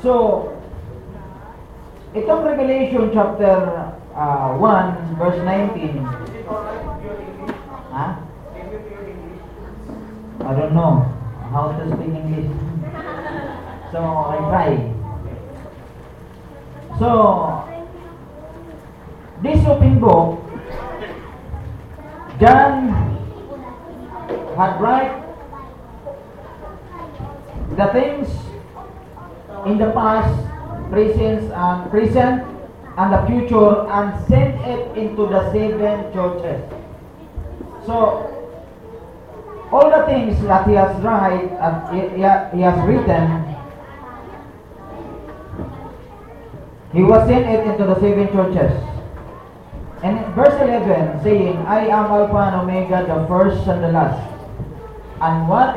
So, itong Revelation chapter 1 verse 19. Huh? I don't know how to speak English. So, I try. So, this open book, John had write the things in the past, present, and the future, and sent it into the 7 churches. So, all the things that he has he has written, he was sent it into the 7 churches. And verse 11 saying, I am Alpha and Omega, the first and the last. And what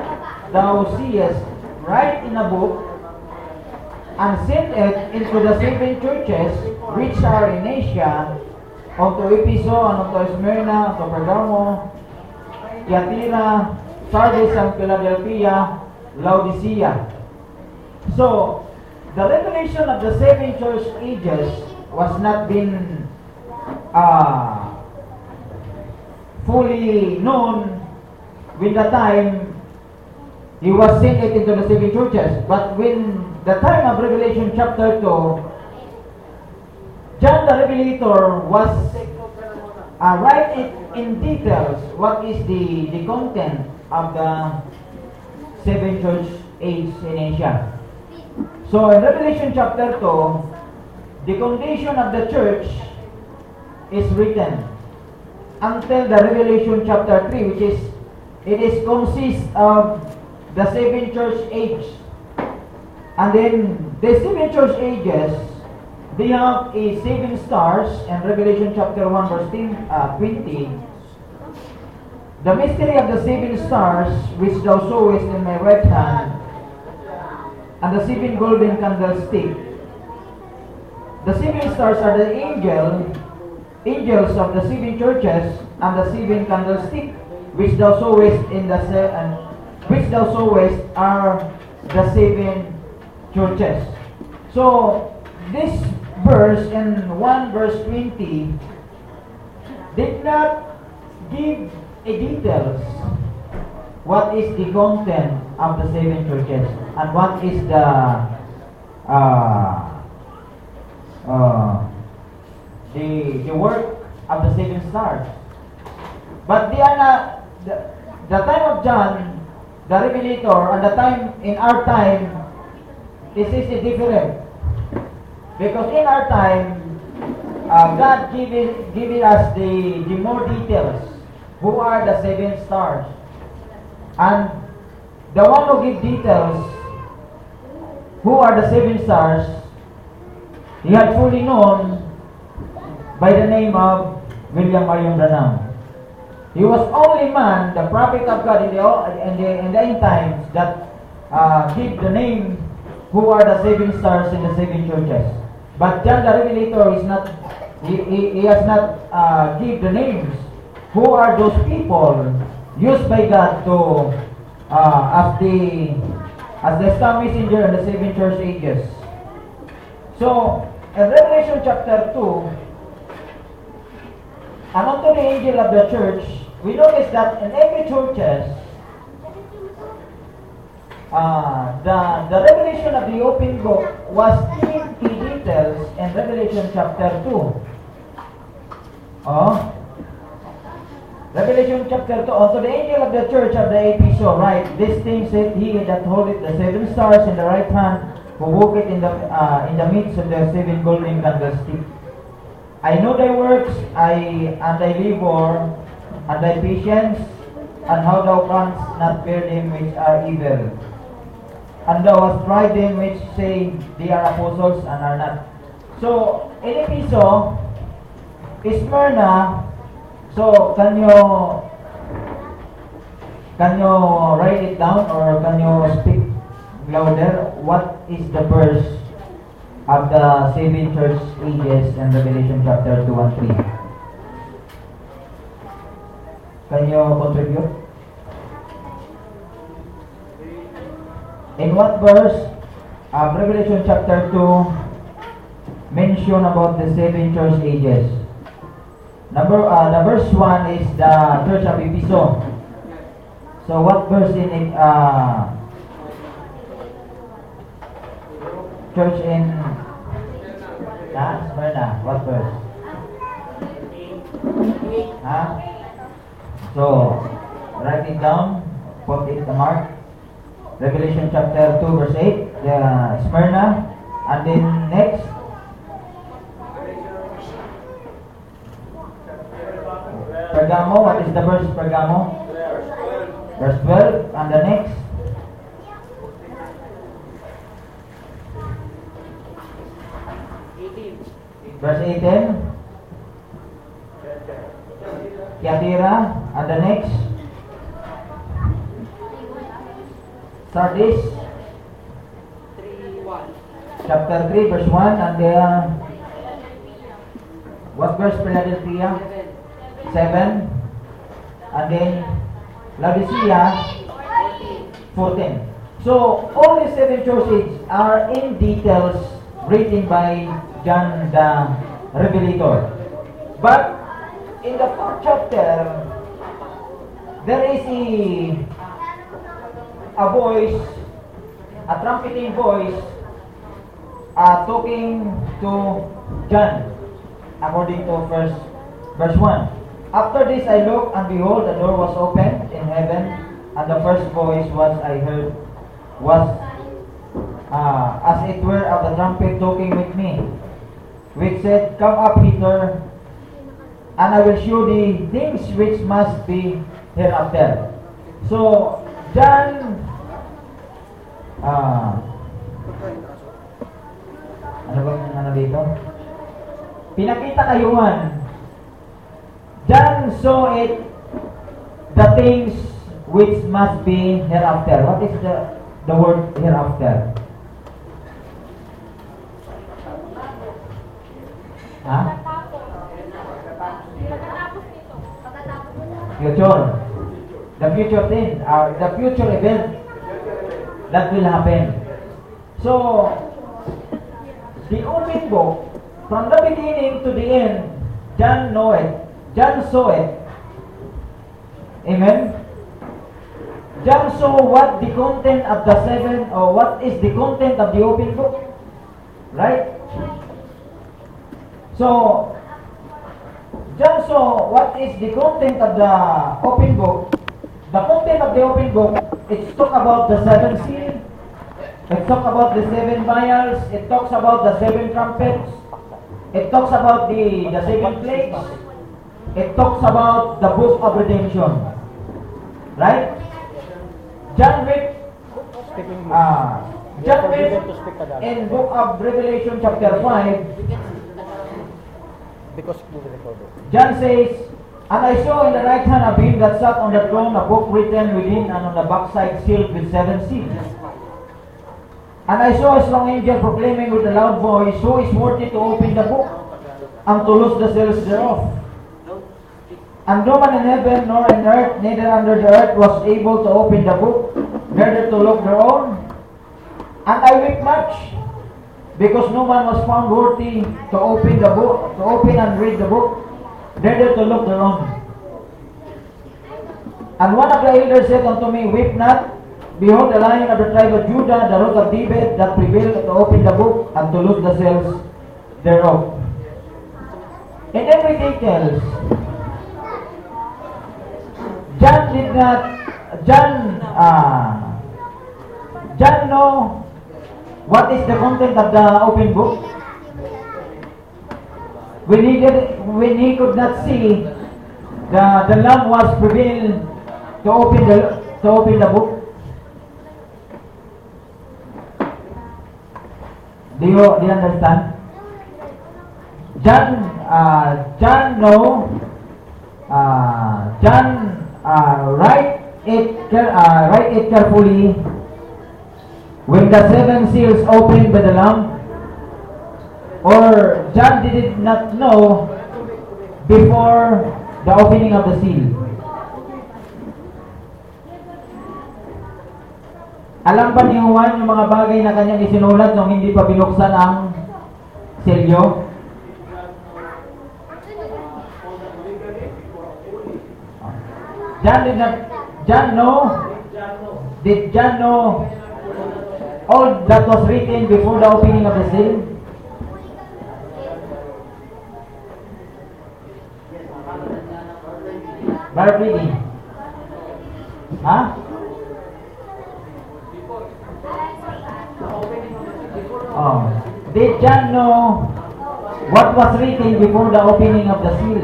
thou seest, write in a book, and send it into the 7 churches which are in Asia, unto Ephesus, and unto Smyrna, unto Pergamo, Thyatira, Sardis, and Philadelphia, Laodicea. So, the revelation of the 7 church ages was not been fully known with the time he was sent it into the 7 churches. But when the time of Revelation chapter 2, John the Revelator was write in details what is the content of the 7 church age in Asia. So in Revelation chapter 2, the foundation of the church is written until the Revelation chapter 3, which is consists of the 7 church age. And then the 7 church ages, they have a 7 stars in Revelation chapter 1 verse 20. The mystery of the 7 stars which thou sawest in my right hand, and the 7 golden candlesticks. The 7 stars are the angels of the 7 churches, and the 7 candlesticks which thou sawest which thou sawest are the 7 churches. So this verse in 1 verse 20 did not give a details what is the content of the 7 churches and what is the work of the 7 stars. But they are not the time of John the Revelator and the time in our time. This is different, because in our time God giving us the more details. Who are the 7 stars? And the one who give details, who are the 7 stars, he had fully known by the name of William Marion Branham. He was only man, the prophet of God in the end times, that give the name who are the 7 stars in the 7 churches. But John the Revelator is not. He has not give the names. Who are those people used by God to as the star messenger in the 7 church ages? So in Revelation chapter 2, and unto the angel of the church, we notice that in every churches, the revelation of the open book was given in details in Revelation chapter 2. Revelation chapter 2, unto the angel of the church of the Ephesus write, This thing said he that holdeth the 7 stars in the right hand, who walketh in the midst of the 7 golden candlesticks. I know thy works, and thy labor, and thy patience, and how thou canst not bear them which are evil. And thou hast tried them which say they are apostles and are not. So, in Ephesus, Smyrna. So, can you write it down, or can you speak louder? What is the verse of the 7 church ages in Revelation chapter 2 and 3? Can you contribute? In what verse Revelation chapter 2 mention about the seven church ages. The verse 1 is the church of Ephesus. So what verse in it? Church in Smyrna. What verse? So write it down. Put it the mark. Revelation chapter 2 verse 8. Smyrna. And then next. Pergamo. What is the verse? Pergamo. Verse 12. And the next. Verse 18. Yatira. And the next. Sardis. Chapter 3 verse 1. And what verse? Philadelphia? 7. And then Laodicea 14. So all the seven churches are in details written by John the Revelator. But in the 4th chapter, there is a voice, a trumpeting voice, talking to John, according to verse 1. After this I looked, and behold, the door was opened in heaven, and the first voice I heard was as it were of the trumpet talking with me, which said, Come up hither, and I will show thee things which must be hereafter. So, John, ano dito? Pinakita kay Juan. John saw it, the things which must be hereafter. What is the word hereafter? Future. The future thing, the future event that will happen. So, the open book, from the beginning to the end, John know it. John saw it. Amen? John saw what the content of the seven, or what is the content of the open book. Right? So, John saw what is the content of the open book. The content of the open book, it's talk about the seven seals. It talks about the seven vials. It talks about the seven trumpets. It talks about the seven plagues. It talks about the book of redemption. Right? John read in book of Revelation chapter 5. John says, And I saw in the right hand of him that sat on the throne a book written within and on the backside sealed with 7 seals. And I saw a strong angel proclaiming with a loud voice, Who is worthy to open the book and to loose the seals thereof? And no man in heaven nor in earth, neither under the earth, was able to open the book, neither to look thereon. And I wept much, because no man was found worthy to open the book, to open and read the book, neither to look thereon. And one of the elders said unto me, Weep not. Behold, the Lion of the tribe of Judah, the Root of David, that prevailed to open the book and to loose the seals thereof. In every details, John know what is the content of the open book. When he could not see, the Lamb was prevailed to open the book. Do you understand? Write it carefully. When the 7 seals opened by the Lamb, or John did not know before the opening of the seal. Alam ba ni Juan yung mga bagay na kanyang isinulat nung hindi pa binuksan ang selyo? Did John know all that was written before the opening of the seal? By reading. Huh? Oh. Did John know what was written before the opening of the seal?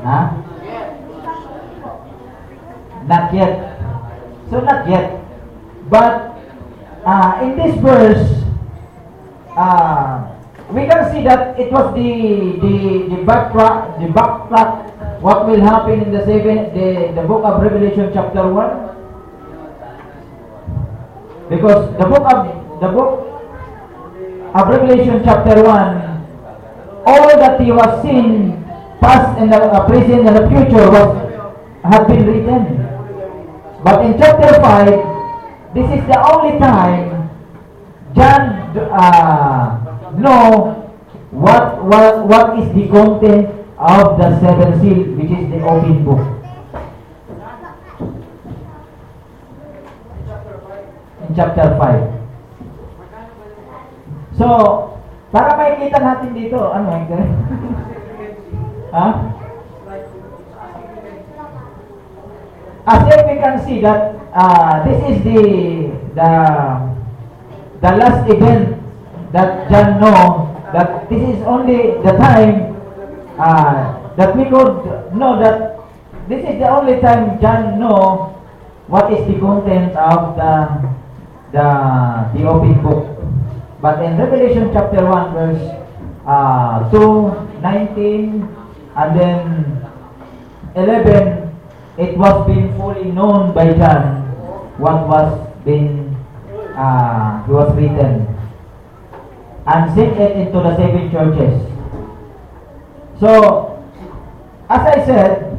Huh? Not yet. So not yet. But in this verse, we can see that it was the backtrack what will happen in the book of Revelation chapter 1. Because the book of Revelation chapter 1, all that he was seen, past and the present and the future had been written. But in chapter 5, this is the only time John know what is the content of the seventh seal, which is the open book. In chapter 5. So, para makikita natin dito, ano yung ha? As if we can see that this is the last event that John know, that this is only the time that we could know that this is the only time John know what is the content of the open book. But in Revelation chapter 1 verse 2, 19, and then 11, it was being fully known by John what was written, and sent it into the 7 churches. So, as I said,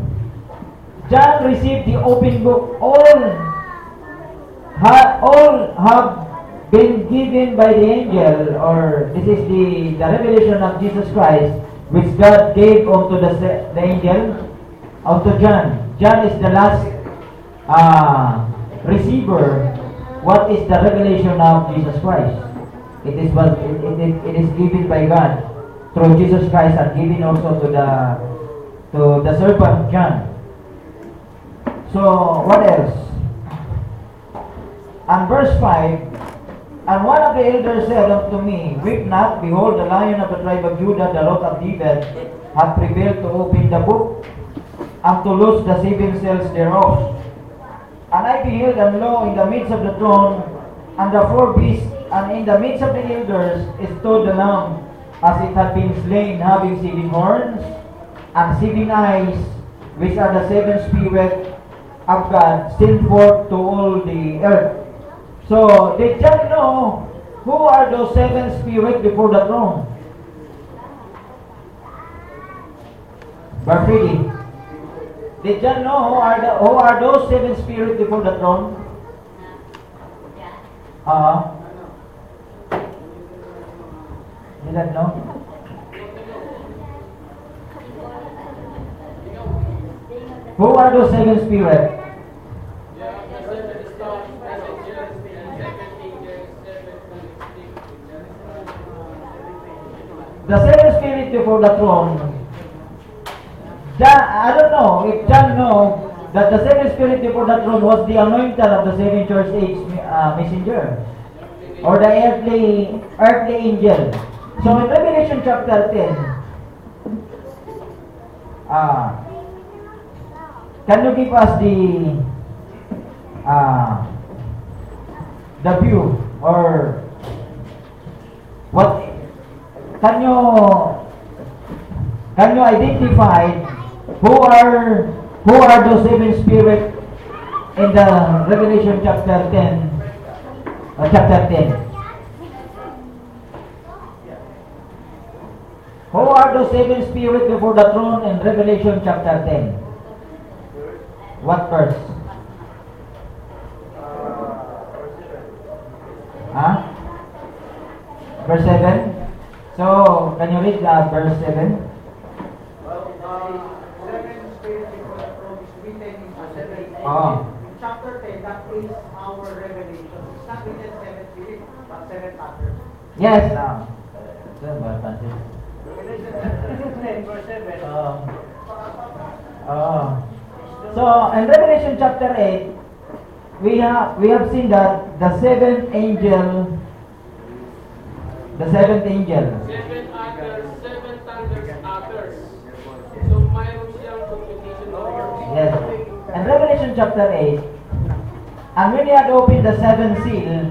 John received the open book. All have been given by the angel, or this is the revelation of Jesus Christ, which God gave unto the angel, unto John. John is the last receiver. What is the revelation of Jesus Christ? It is given by God through Jesus Christ, and given also to the servant John. So what else? And verse 5, and one of the elders said unto me, Weep not, behold, the Lion of the tribe of Judah, the Root of David, hath prevailed to open the book, and to loose the 7 seals thereof. And I beheld, and lo, in the midst of the throne, and the 4 beasts, and in the midst of the elders, stood the Lamb, as it had been slain, having 7 horns, and 7 eyes, which are the 7 spirits of God, sent forth to all the earth. So, did John know who are those 7 spirits before the throne? Verse 3. Did John know who are those 7 spirits before the throne? Did John know? Who are those 7 spirits? The 7 spirits before the throne. I don't know if John know that the 7 spirits before the throne was the anointed of the 7 church age messenger, or the earthly angel. So in Revelation chapter 10, can you give us the view, or what? Can you identify who are those 7 spirits in the Revelation chapter 10? Who are those 7 spirits before the throne in Revelation chapter 10? What verse? Huh? Verse 7. So, can you read verse 7? Well, seven spirits before the throne is written in the seven. Oh. In chapter 10, that is our revelation. It's not written seven spirits, but seven others. Yes. Revelation chapter 10, verse 7. So, in Revelation chapter 8, we have seen that the seventh angel. Seven others, seven thunders others. So mayroon siyang competition over. Yes. In Revelation chapter 8, and when he had opened the seventh seal,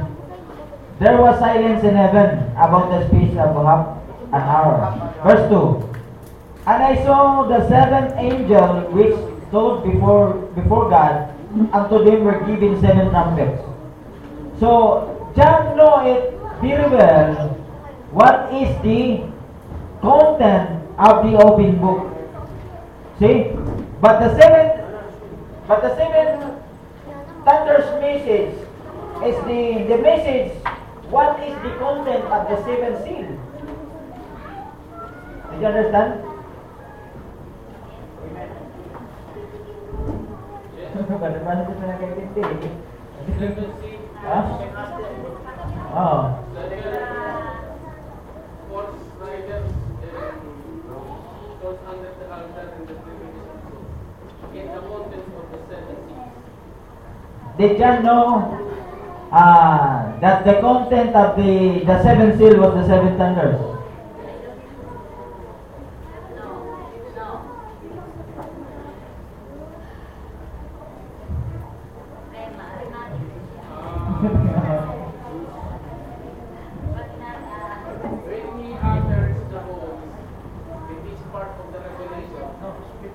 there was silence in heaven about the space of half an hour. Verse 2. And I saw the seventh angel which stood before God, and to them were given seven trumpets. So John know it very well what is the content of the open book. See? But the seven thunders message is the message. What is the content of the seventh seal? Did you understand? Paano ko na nakaintindi? Seven seed. Ha? Oh. Horse riders and those under the altar and the tribulation. In the mountains of the seven seas. Did John know that the content of the seventh seal was the seven thunders? When he utters the voice, it is part of the revelation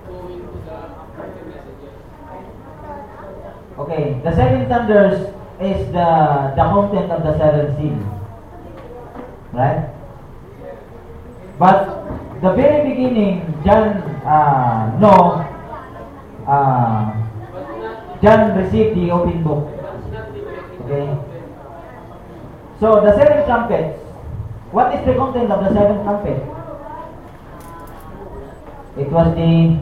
going to the messages. Okay, the seven thunders is the content of the seventh seal. Right? But the very beginning, John John received the open book. Okay. So the seven trumpets. What is the content of the seven trumpet? It was the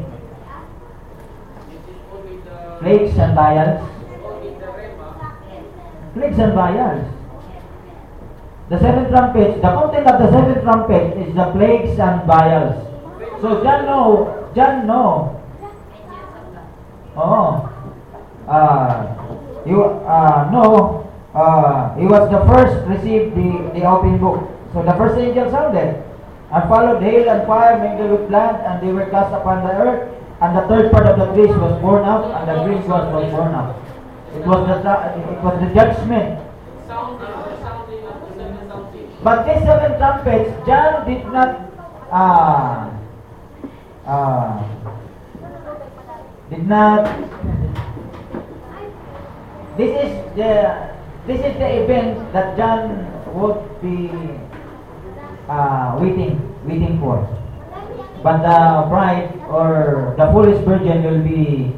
plagues and vials. Plagues and vials. The seven trumpets. The content of the seven trumpets is the plagues and vials. So John know. He was the first to receive the open book. So the first angel sounded, and followed hail and fire mingled with blood, and they were cast upon the earth, and the third part of the trees was born up, and the green grass was born up. It was the judgment. Sounding of the seven sounding. But these seven trumpets, John did not this is the event that John would be waiting for. But the bride or the foolish virgin will be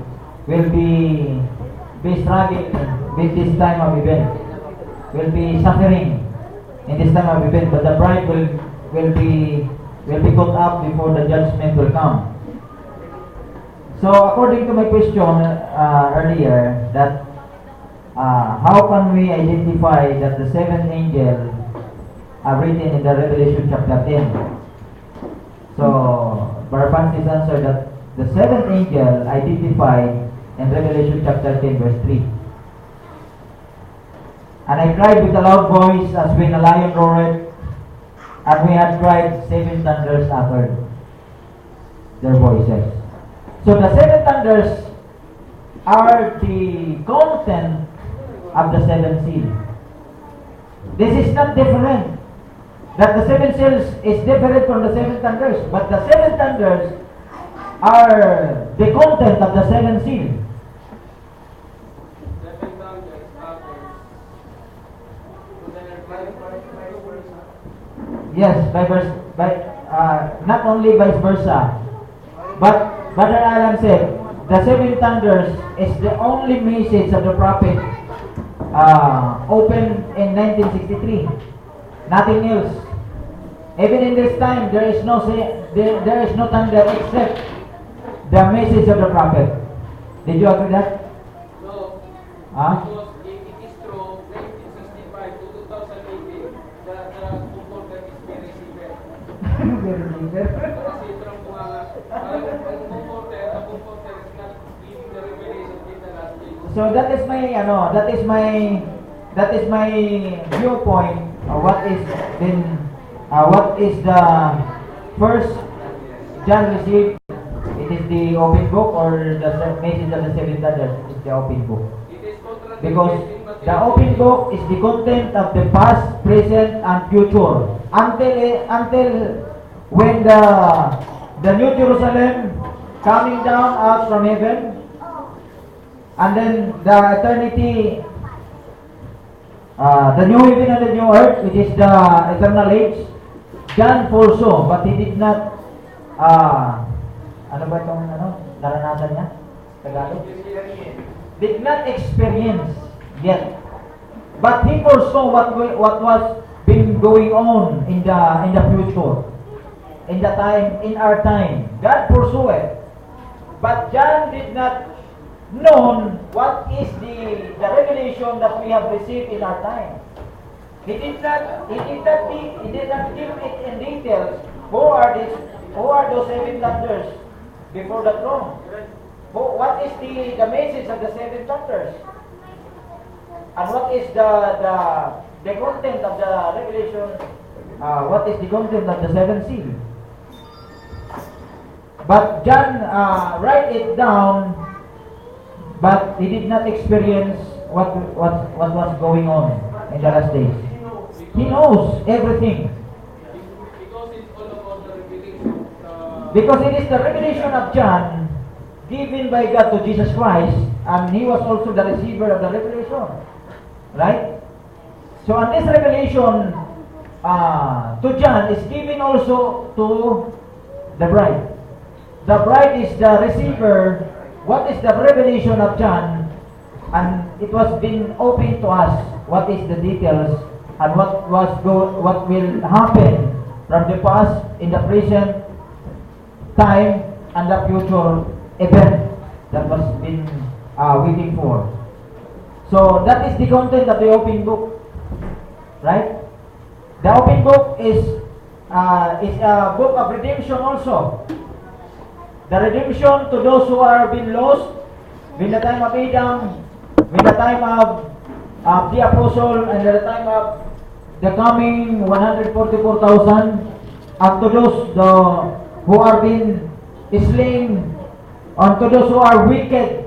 struggling with this time of event. Will be suffering in this time of event, but the bride will be caught up before the judgment will come. So according to my question earlier, that how can we identify that the seventh angel are written in the Revelation chapter 10? So Brother Francis answered that the seventh angel identified in Revelation chapter 10 verse 3. And I cried with a loud voice as when a lion roared, and we had cried, seven thunders uttered their voices. So the seven thunders are the content of the seven seals. This is not different. That the seven seals is different from the seven thunders, but the seven thunders are the content of the seven seals. Seven thunders others. Yes, not only vice versa, but Brother Alan said the seven thunders is the only message of the prophet opened in 1963. Nothing else. Even in this time, there is no thunder except the message of the prophet. Did you agree that? No. Huh? Because it is true, 1965 to 2018, the comforter is very severe. Very clear. Kasi ito ang mga, ang comforter is not giving the revelation in the last days. So that is my viewpoint. What is the first John received? It is the open book, or the message of the seven thunders is the open book. It is contradicting Because Matthew the open book is the content of the past, present, and future. Until when the New Jerusalem coming down out from heaven, and then the eternity, the new heaven and the new earth, which is the eternal age. John foresaw, but he did not, ano ba itong naranasan niya? Tagalog? Did not experience yet. But he foresaw what was been going on in the future. In our time. God foresaw it. But John did not know what is the revelation that we have received in our time. He did not give it in details. Who are those seven thunders before the throne? What is the message of the seven thunders? And what is the content of the revelation? What is the content of the seven seal? But John write it down, but he did not experience what was going on in the last days. He knows everything. Because it's all about the revelation. Because it is the revelation of John given by God to Jesus Christ, and he was also the receiver of the revelation. Right? So, and this revelation to John is given also to the bride. The bride is the receiver. What is the revelation of John? And it was been opened to us. What is the details and what will happen from the past, in the present time, and the future event that was been waiting for. So that is the content of the open book, right? The open book is a book of redemption also. The redemption to those who are been lost in the time of Adam, in the time of the apostle, and at the time of the coming 144,000, and to those who are being slain, and to those who are wicked,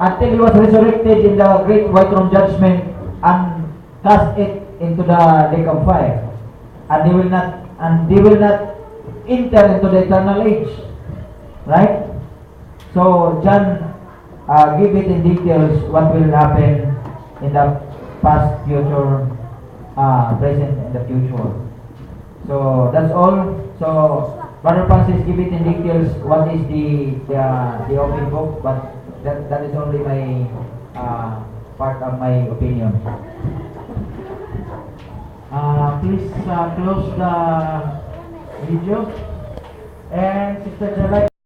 until he was resurrected in the great white throne judgment and cast it into the lake of fire, and they will not enter into the eternal age, right? So John give it in details what will happen in the past, future, present, and the future. So that's all. So Brother Francis give it in details what is the open book, but that is only my part of my opinion. Please close the video, and Sister Jalai.